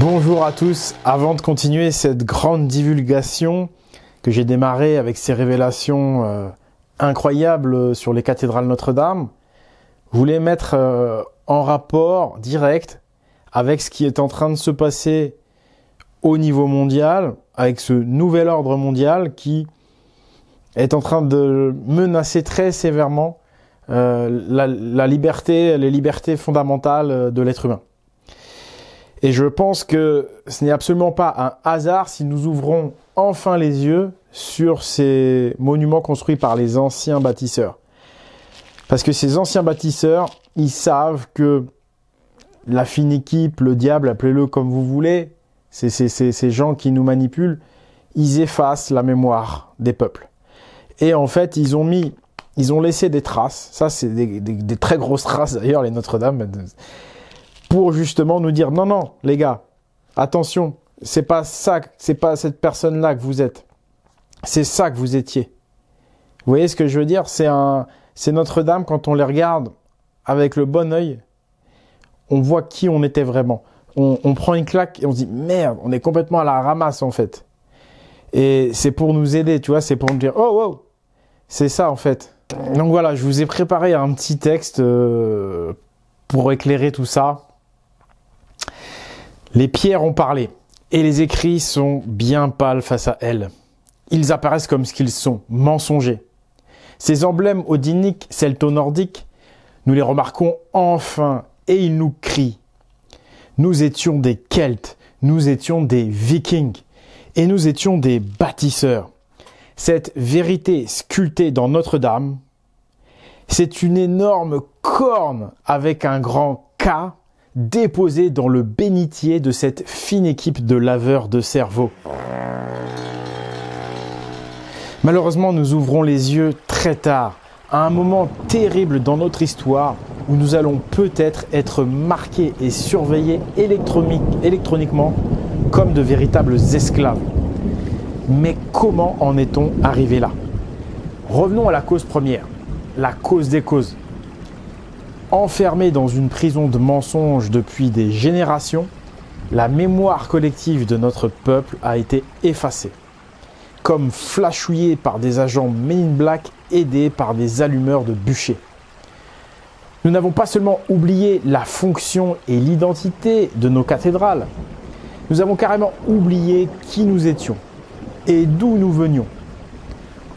Bonjour à tous, avant de continuer cette grande divulgation que j'ai démarrée avec ces révélations incroyables sur les cathédrales Notre-Dame, je voulais mettre en rapport direct avec ce qui est en train de se passer au niveau mondial, avec ce nouvel ordre mondial qui est en train de menacer très sévèrement la liberté, les libertés fondamentales de l'être humain. Et je pense que ce n'est absolument pas un hasard si nous ouvrons enfin les yeux sur ces monuments construits par les anciens bâtisseurs. Parce que ces anciens bâtisseurs, ils savent que la fine équipe, le diable, appelez-le comme vous voulez, ces gens qui nous manipulent, ils effacent la mémoire des peuples. Et en fait, ils ont laissé des traces, ça c'est des très grosses traces d'ailleurs, les Notre-Dame, pour justement nous dire non, non, les gars, attention, c'est pas ça, c'est pas cette personne-là que vous êtes. C'est ça que vous étiez. Vous voyez ce que je veux dire? C'est Notre-Dame, quand on les regarde avec le bon œil, on voit qui on était vraiment. On prend une claque et on se dit merde, on est complètement à la ramasse en fait. Et c'est pour nous aider, tu vois, c'est pour nous dire oh wow, c'est ça en fait. Donc voilà, je vous ai préparé un petit texte pour éclairer tout ça. Les pierres ont parlé, et les écrits sont bien pâles face à elles. Ils apparaissent comme ce qu'ils sont, mensongers. Ces emblèmes odiniques, celto-nordiques, nous les remarquons enfin, et ils nous crient. Nous étions des Celtes, nous étions des Vikings, et nous étions des bâtisseurs. Cette vérité sculptée dans Notre-Dame, c'est une énorme corne avec un grand K, déposé dans le bénitier de cette fine équipe de laveurs de cerveau. Malheureusement, nous ouvrons les yeux très tard, à un moment terrible dans notre histoire où nous allons peut-être être marqués et surveillés électroniquement comme de véritables esclaves. Mais comment en est-on arrivé là? Revenons à la cause première, la cause des causes. Enfermés dans une prison de mensonges depuis des générations, la mémoire collective de notre peuple a été effacée, comme flashouillée par des agents Men in Black aidés par des allumeurs de bûchers. Nous n'avons pas seulement oublié la fonction et l'identité de nos cathédrales, nous avons carrément oublié qui nous étions et d'où nous venions.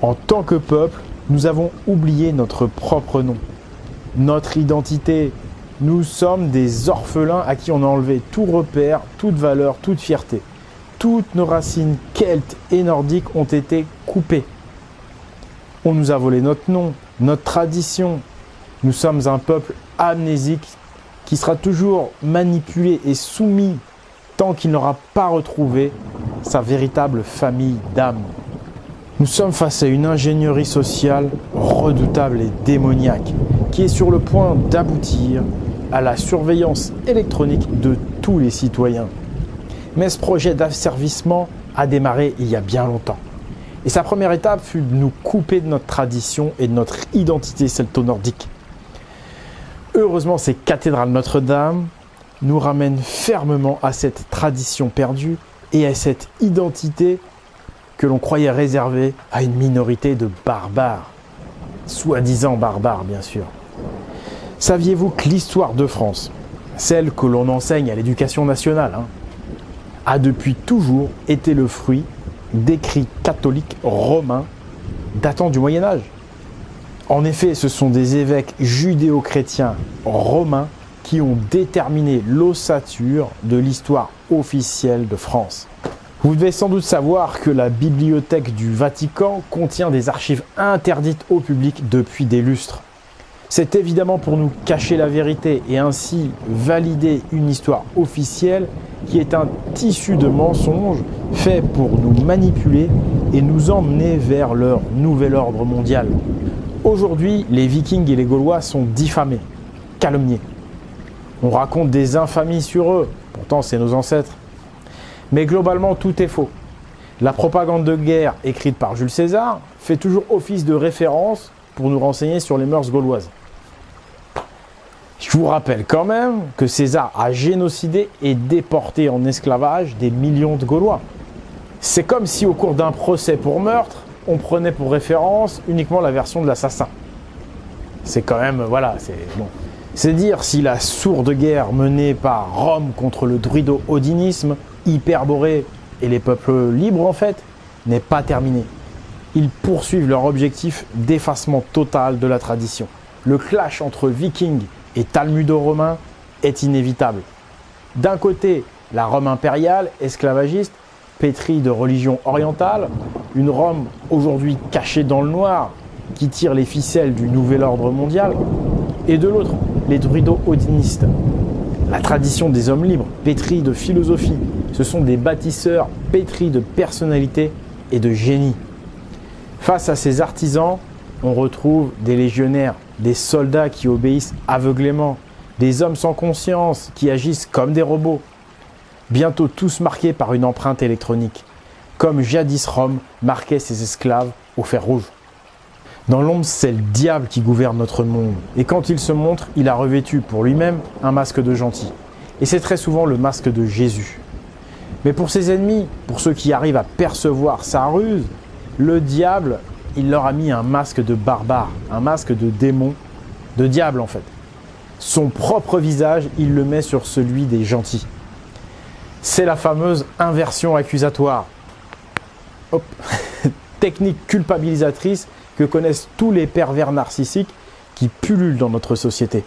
En tant que peuple, nous avons oublié notre propre nom. Notre identité, nous sommes des orphelins à qui on a enlevé tout repère, toute valeur, toute fierté. Toutes nos racines celtes et nordiques ont été coupées. On nous a volé notre nom, notre tradition. Nous sommes un peuple amnésique qui sera toujours manipulé et soumis tant qu'il n'aura pas retrouvé sa véritable famille d'âme. Nous sommes face à une ingénierie sociale redoutable et démoniaque qui est sur le point d'aboutir à la surveillance électronique de tous les citoyens. Mais ce projet d'asservissement a démarré il y a bien longtemps. Et sa première étape fut de nous couper de notre tradition et de notre identité celto-nordique. Heureusement, ces cathédrales Notre-Dame nous ramènent fermement à cette tradition perdue et à cette identité que l'on croyait réservée à une minorité de barbares. Soi-disant barbares, bien sûr. Saviez-vous que l'histoire de France, celle que l'on enseigne à l'éducation nationale, a depuis toujours été le fruit d'écrits catholiques romains datant du Moyen-Âge? En effet, ce sont des évêques judéo-chrétiens romains qui ont déterminé l'ossature de l'histoire officielle de France. Vous devez sans doute savoir que la bibliothèque du Vatican contient des archives interdites au public depuis des lustres. C'est évidemment pour nous cacher la vérité et ainsi valider une histoire officielle qui est un tissu de mensonges fait pour nous manipuler et nous emmener vers leur nouvel ordre mondial. Aujourd'hui, les Vikings et les Gaulois sont diffamés, calomniés. On raconte des infamies sur eux, pourtant c'est nos ancêtres. Mais globalement, tout est faux. La propagande de guerre écrite par Jules César fait toujours office de référence pour nous renseigner sur les mœurs gauloises. Je Je vous rappelle quand même que César a génocidé et déporté en esclavage des millions de Gaulois. C'est comme si au cours d'un procès pour meurtre, on prenait pour référence uniquement la version de l'assassin. C'est quand même, voilà, c'est bon. C'est dire si la sourde guerre menée par Rome contre le druido-odinisme, Hyperborée et les peuples libres en fait, n'est pas terminée. Ils poursuivent leur objectif d'effacement total de la tradition. Le clash entre vikings et talmudo-romains est inévitable. D'un côté, la Rome impériale, esclavagiste, pétrie de religion orientale, une Rome aujourd'hui cachée dans le noir, qui tire les ficelles du nouvel ordre mondial, et de l'autre, les druido-odinistes. La tradition des hommes libres, pétrie de philosophie, ce sont des bâtisseurs pétris de personnalité et de génie. Face à ces artisans, on retrouve des légionnaires, des soldats qui obéissent aveuglément, des hommes sans conscience qui agissent comme des robots, bientôt tous marqués par une empreinte électronique, comme jadis Rome marquait ses esclaves au fer rouge. Dans l'ombre, c'est le diable qui gouverne notre monde, et quand il se montre, il a revêtu pour lui-même un masque de gentil. Et c'est très souvent le masque de Jésus. Mais pour ses ennemis, pour ceux qui arrivent à percevoir sa ruse, le diable, il leur a mis un masque de barbare, un masque de démon, de diable en fait. Son propre visage, il le met sur celui des gentils. C'est la fameuse inversion accusatoire. Hop. Technique culpabilisatrice que connaissent tous les pervers narcissiques qui pullulent dans notre société.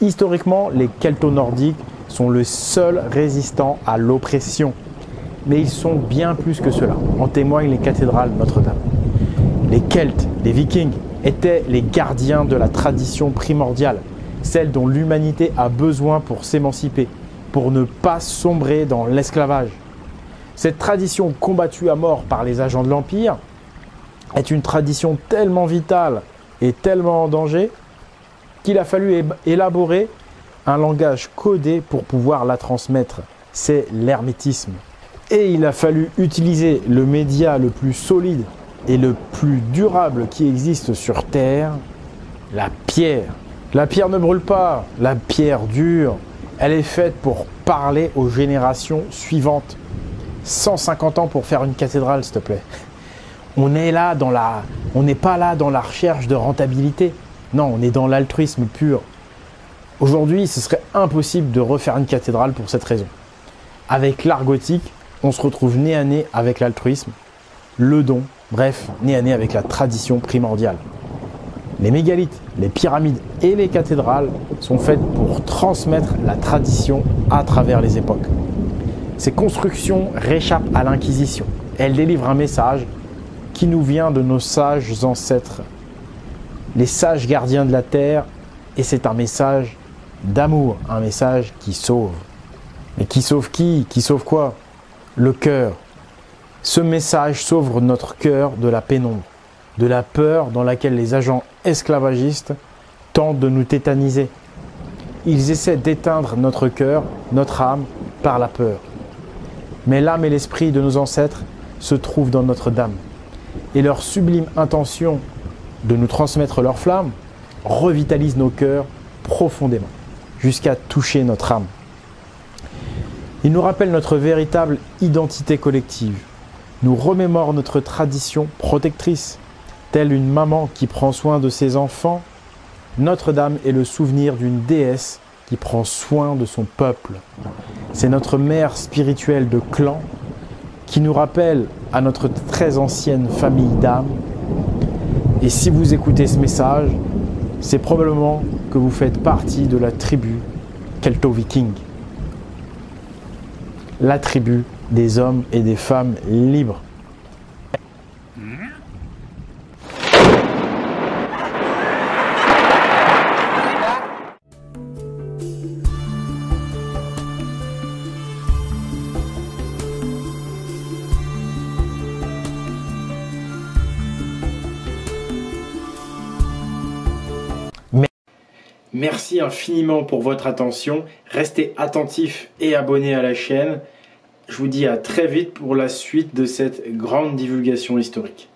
Historiquement, les Celto-Nordiques sont le seul résistant à l'oppression. Mais ils sont bien plus que cela. En témoignent les cathédrales Notre-Dame. Les Celtes, les Vikings, étaient les gardiens de la tradition primordiale, celle dont l'humanité a besoin pour s'émanciper, pour ne pas sombrer dans l'esclavage. Cette tradition combattue à mort par les agents de l'Empire est une tradition tellement vitale et tellement en danger qu'il a fallu élaborer un langage codé pour pouvoir la transmettre. C'est l'hermétisme. Et il a fallu utiliser le média le plus solide et le plus durable qui existe sur Terre, la pierre. La pierre ne brûle pas, la pierre dure. Elle est faite pour parler aux générations suivantes. 150 ans pour faire une cathédrale, s'il te plaît. On n'est pas là dans la recherche de rentabilité. Non, on est dans l'altruisme pur. Aujourd'hui, ce serait impossible de refaire une cathédrale pour cette raison. Avec l'art gothique, on se retrouve nez à nez avec l'altruisme, le don, bref, nez à nez avec la tradition primordiale. Les mégalithes, les pyramides et les cathédrales sont faites pour transmettre la tradition à travers les époques. Ces constructions réchappent à l'Inquisition. Elles délivrent un message qui nous vient de nos sages ancêtres, les sages gardiens de la terre, et c'est un message d'amour, un message qui sauve. Mais qui sauve qui? Qui sauve quoi? Le cœur. Ce message sauve notre cœur de la pénombre, de la peur dans laquelle les agents esclavagistes tentent de nous tétaniser. Ils essaient d'éteindre notre cœur, notre âme, par la peur. Mais l'âme et l'esprit de nos ancêtres se trouvent dans Notre-Dame. Et leur sublime intention de nous transmettre leur flamme revitalise nos cœurs profondément, jusqu'à toucher notre âme. Il nous rappelle notre véritable identité collective, nous remémore notre tradition protectrice, telle une maman qui prend soin de ses enfants. Notre-Dame est le souvenir d'une déesse qui prend soin de son peuple. C'est notre mère spirituelle de clan qui nous rappelle à notre très ancienne famille d'âmes. Et si vous écoutez ce message, c'est probablement que vous faites partie de la tribu Celto-Viking. La tribu des hommes et des femmes libres. Merci infiniment pour votre attention. Restez attentifs et abonnés à la chaîne. Je vous dis à très vite pour la suite de cette grande divulgation historique.